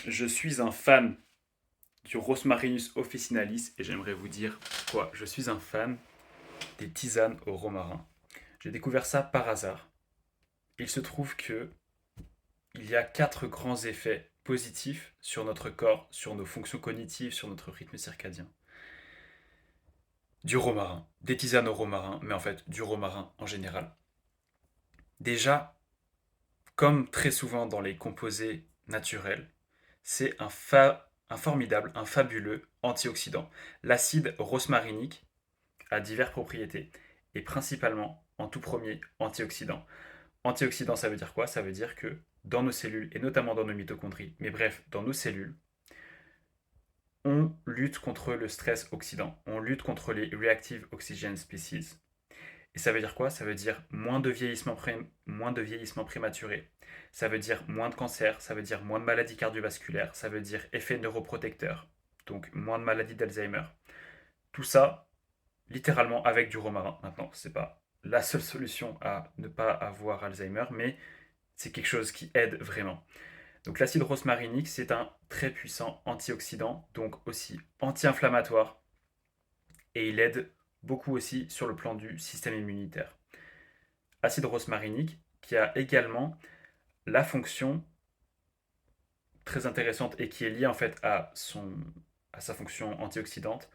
Je suis un fan du Rosmarinus officinalis et j'aimerais vous dire pourquoi. Je suis un fan des tisanes au romarin. J'ai découvert ça par hasard. Il se trouve que il y a quatre grands effets positifs sur notre corps, sur nos fonctions cognitives, sur notre rythme circadien. Du romarin, des tisanes au romarin, mais en fait du romarin en général. Déjà, comme très souvent dans les composés naturels, c'est un formidable, un fabuleux antioxydant. L'acide rosmarinique a diverses propriétés et principalement, en tout premier, antioxydant. Antioxydant, ça veut dire quoi? Ça veut dire que dans nos cellules, et notamment dans nos mitochondries, mais bref, dans nos cellules, on lutte contre le stress oxydant, on lutte contre les reactive oxygen species. Et ça veut dire quoi? Ça veut dire moins de vieillissement prématuré. Ça veut dire moins de cancer, ça veut dire moins de maladies cardiovasculaires, ça veut dire effet neuroprotecteur, donc moins de maladies d'Alzheimer. Tout ça, littéralement avec du romarin. Maintenant, c'est pas la seule solution à ne pas avoir Alzheimer, mais c'est quelque chose qui aide vraiment. Donc l'acide rosmarinique, c'est un très puissant antioxydant, donc aussi anti-inflammatoire, et il aide beaucoup aussi sur le plan du système immunitaire. Acide rosmarinique qui a également la fonction très intéressante et qui est liée en fait à sa fonction antioxydante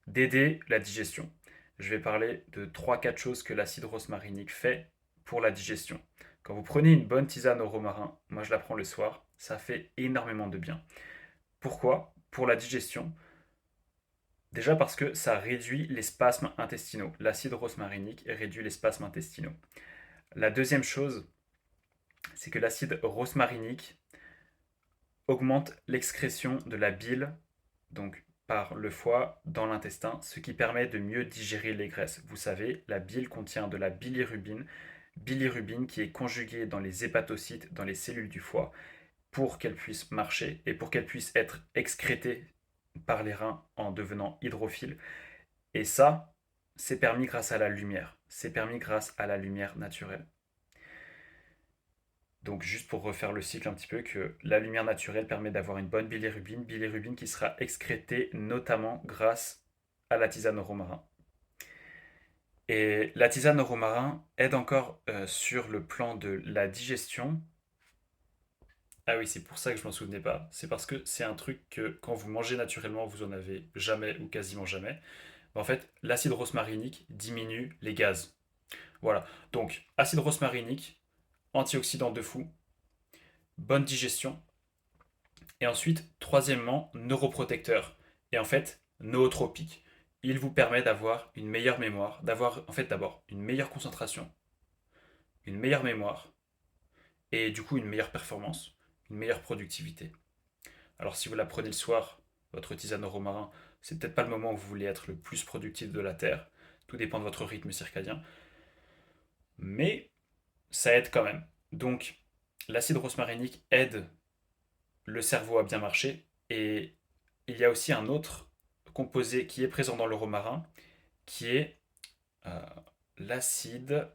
d'aider la digestion. Je vais parler de trois quatre choses que l'acide rosmarinique fait pour la digestion. Quand vous prenez une bonne tisane au romarin, moi je la prends le soir, ça fait énormément de bien. Pourquoi? Pour la digestion. Déjà parce que ça réduit les spasmes intestinaux. L'acide rosmarinique réduit les spasmes intestinaux. La deuxième chose, c'est que l'acide rosmarinique augmente l'excrétion de la bile, donc par le foie dans l'intestin, ce qui permet de mieux digérer les graisses. Vous savez, la bile contient de la bilirubine qui est conjuguée dans les hépatocytes, dans les cellules du foie, pour qu'elle puisse marcher et pour qu'elle puisse être excrétée par les reins en devenant hydrophile. Et ça, c'est permis grâce à la lumière. C'est permis grâce à la lumière naturelle. Donc juste pour refaire le cycle un petit peu, que la lumière naturelle permet d'avoir une bonne bilirubine qui sera excrétée notamment grâce à la tisane au romarin. Et la tisane au romarin aide encore sur le plan de la digestion. Ah oui, c'est pour ça que je m'en souvenais pas. C'est parce que c'est un truc que quand vous mangez naturellement, vous en avez jamais ou quasiment jamais. En fait, l'acide rosmarinique diminue les gaz. Voilà. Donc, acide rosmarinique, antioxydant de fou, bonne digestion. Et ensuite, troisièmement, neuroprotecteur. Et en fait, nootropique. Il vous permet d'avoir une meilleure mémoire, d'avoir en fait d'abord une meilleure concentration, une meilleure mémoire, et du coup une meilleure performance, une meilleure productivité. Alors si vous la prenez le soir, votre tisane au romarin, c'est peut-être pas le moment où vous voulez être le plus productif de la Terre. Tout dépend de votre rythme circadien. Mais ça aide quand même. Donc, l'acide rosmarinique aide le cerveau à bien marcher. Et il y a aussi un autre composé qui est présent dans le romarin, qui est euh, l'acide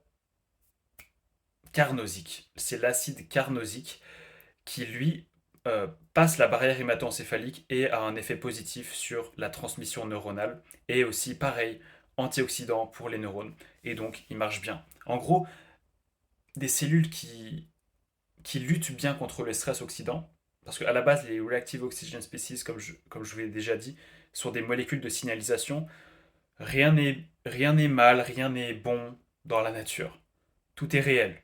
carnosique. C'est l'acide carnosique qui, lui, passe la barrière hémato-encéphalique et a un effet positif sur la transmission neuronale. Et aussi, pareil, antioxydant pour les neurones. Et donc, il marche bien. En gros, des cellules qui luttent bien contre le stress oxydant, parce qu'à la base, les Reactive Oxygen Species, comme je vous l'ai déjà dit, sont des molécules de signalisation. Rien n'est mal, rien n'est bon dans la nature. Tout est réel.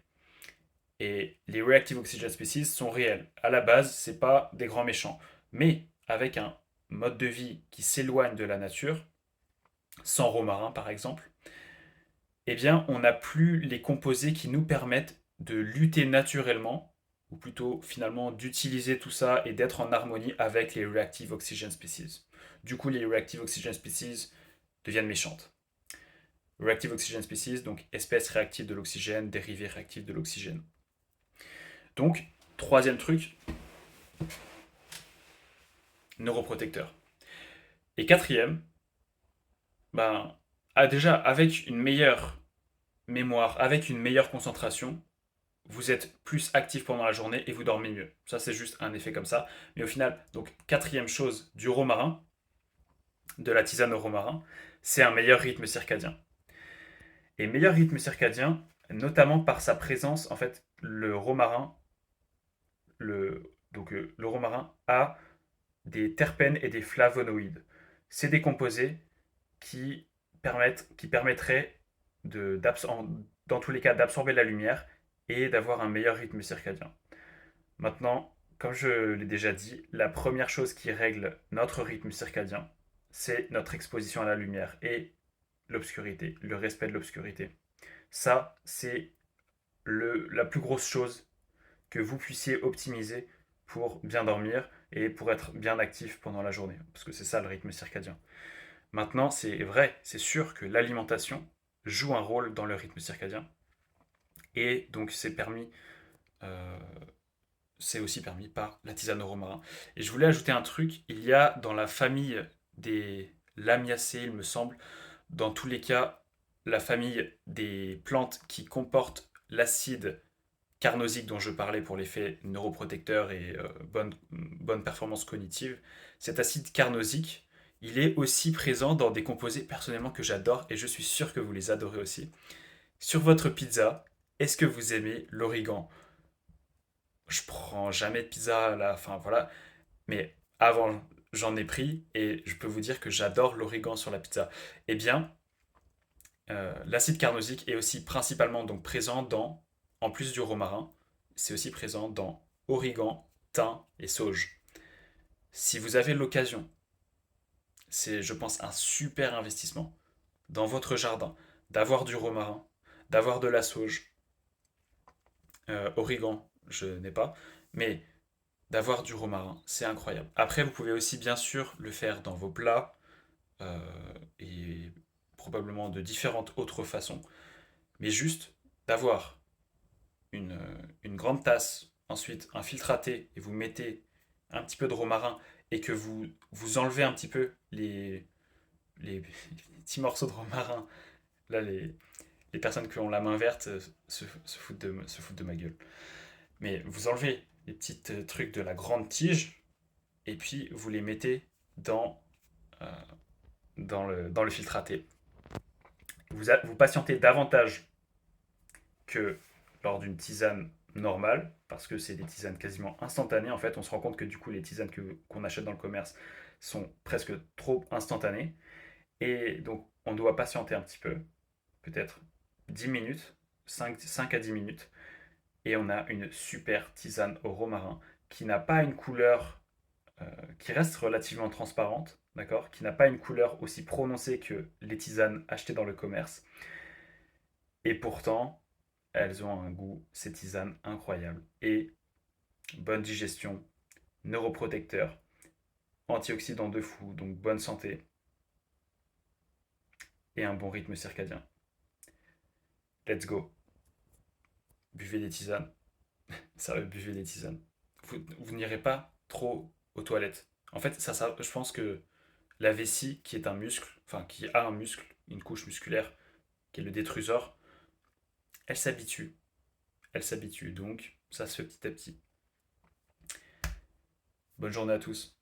Et les Reactive Oxygen Species sont réels. À la base, c'est pas des grands méchants. Mais avec un mode de vie qui s'éloigne de la nature, sans romarin par exemple, eh bien, on n'a plus les composés qui nous permettent de lutter naturellement, ou plutôt finalement d'utiliser tout ça et d'être en harmonie avec les Reactive Oxygen Species. Du coup, les Reactive Oxygen Species deviennent méchantes. Reactive Oxygen Species, donc espèces réactives de l'oxygène, dérivés réactifs de l'oxygène. Donc, troisième truc, neuroprotecteur. Et quatrième, ben, déjà avec une meilleure mémoire, avec une meilleure concentration, vous êtes plus actif pendant la journée et vous dormez mieux. Ça, c'est juste un effet comme ça. Mais au final, donc, quatrième chose du romarin, de la tisane au romarin, c'est un meilleur rythme circadien. Et meilleur rythme circadien, notamment par sa présence, en fait, le romarin, le romarin a des terpènes et des flavonoïdes. C'est des composés qui permettraient dans tous les cas d'absorber la lumière et d'avoir un meilleur rythme circadien. Maintenant, comme je l'ai déjà dit, la première chose qui règle notre rythme circadien, c'est notre exposition à la lumière et l'obscurité, le respect de l'obscurité. Ça, c'est la plus grosse chose que vous puissiez optimiser pour bien dormir et pour être bien actif pendant la journée. Parce que c'est ça le rythme circadien. Maintenant, c'est vrai, c'est sûr que l'alimentation joue un rôle dans le rythme circadien. Et donc euh, c'est aussi permis par la tisane au romarin. Et je voulais ajouter un truc, il y a dans la famille des Lamiacées, il me semble, dans tous les cas, la famille des plantes qui comportent l'acide carnosique dont je parlais pour l'effet neuroprotecteur et bonne performance cognitive, cet acide carnosique, il est aussi présent dans des composés personnellement que j'adore et je suis sûr que vous les adorez aussi. Sur votre pizza, est-ce que vous aimez l'origan? Je prends jamais de pizza à la fin, voilà, mais avant j'en ai pris et je peux vous dire que j'adore l'origan sur la pizza. Eh bien, l'acide carnosique est aussi principalement donc présent en plus du romarin, c'est aussi présent dans origan, thym et sauge. Si vous avez l'occasion, c'est je pense un super investissement dans votre jardin d'avoir du romarin, d'avoir de la sauge, origan, je n'ai pas, mais d'avoir du romarin, c'est incroyable. Après, vous pouvez aussi bien sûr le faire dans vos plats euh, et probablement de différentes autres façons, mais juste d'avoir une grande tasse, ensuite un filtre à thé, et vous mettez un petit peu de romarin, et que vous enlevez un petit peu les petits morceaux de romarin. Là, les personnes qui ont la main verte se foutent de ma gueule. Mais vous enlevez les petits trucs de la grande tige, et puis vous les mettez euh, dans le filtre à thé. Vous patientez davantage que lors d'une tisane normale, parce que c'est des tisanes quasiment instantanées. En fait, on se rend compte que du coup, les tisanes qu'on achète dans le commerce sont presque trop instantanées. Et donc, on doit patienter un petit peu, peut-être 10 minutes, 5 à 10 minutes, et on a une super tisane au romarin qui n'a pas une couleur, qui reste relativement transparente, d'accord, qui n'a pas une couleur aussi prononcée que les tisanes achetées dans le commerce. Et pourtant, elles ont un goût, ces tisanes, incroyable. Et bonne digestion, neuroprotecteur, antioxydant de fou, donc bonne santé, et un bon rythme circadien. Let's go. Buvez des tisanes. Sérieux, buvez des tisanes. Vous n'irez pas trop aux toilettes. En fait, je pense que la vessie, qui est un muscle, enfin qui a un muscle, une couche musculaire, qui est le détrusor, elle s'habitue. Elle s'habitue, donc ça se fait petit à petit. Bonne journée à tous.